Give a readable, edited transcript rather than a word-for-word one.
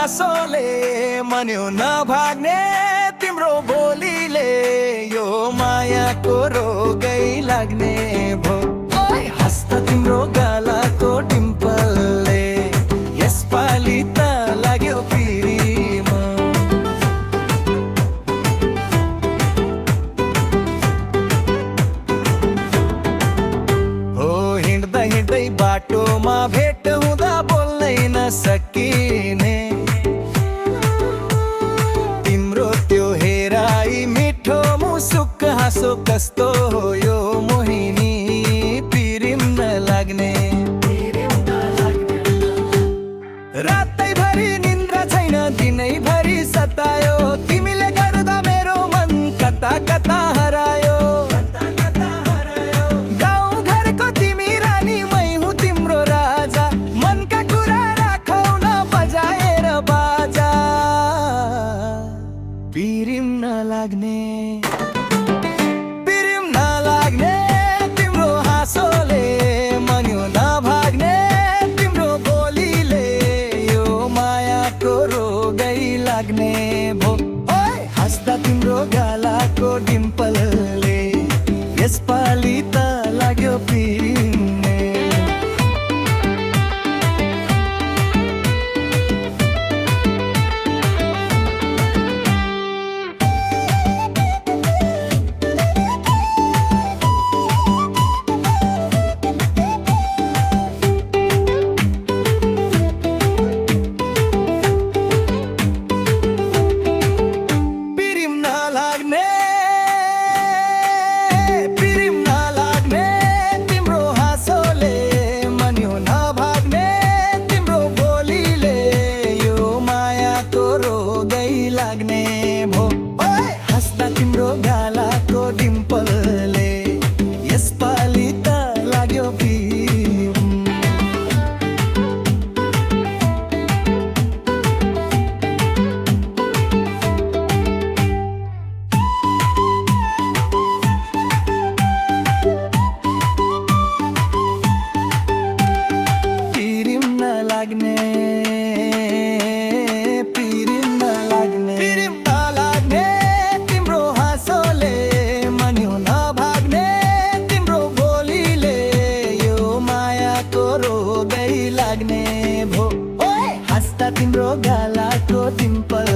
हाँसोले मन्यो नभाग्ने तिम्रो बोलीले यो मायाको रोगै लाग्ने भो हस्ता तिम्रो गालाको डिम्पलले यसपालि त लाग्यो पिरीमा हो हिँड्दा हिँड्दै बाटोमा भेट हुँदा बोल्नै नसकिने तिम्रो त्यो हेराई मिठो मुसुक हाँसो कस्तो हो यो मोहिनी पिरिम नलाग्ने रातैभरि निन्द्रा छैन दिनैभरि सतायो तिमीले गर्दा मेरो मन कता कता हरायो गाउँ घरको तिमी रानी मै हुँ तिम्रो राजा मनका कुरा राखौ न बजाएर बाजा पिरिम नलाग्ने तिम्रो हाँसोले मन्यो नभाग्ने तिम्रो बोलीले यो मायाको रोगै लाग्ने भो हस्दा तिम्रो गालाको डिम्पलले यसपालि त लाग्यो पिरिने लाग्ने भो हस्दा तिम्रो गालाको डिम्पलले यसपालि त लाग्यो पिरिम पिरिम नलाग्ने लाग्ने भो हस्ता तिम्रो गालाको डिम्पल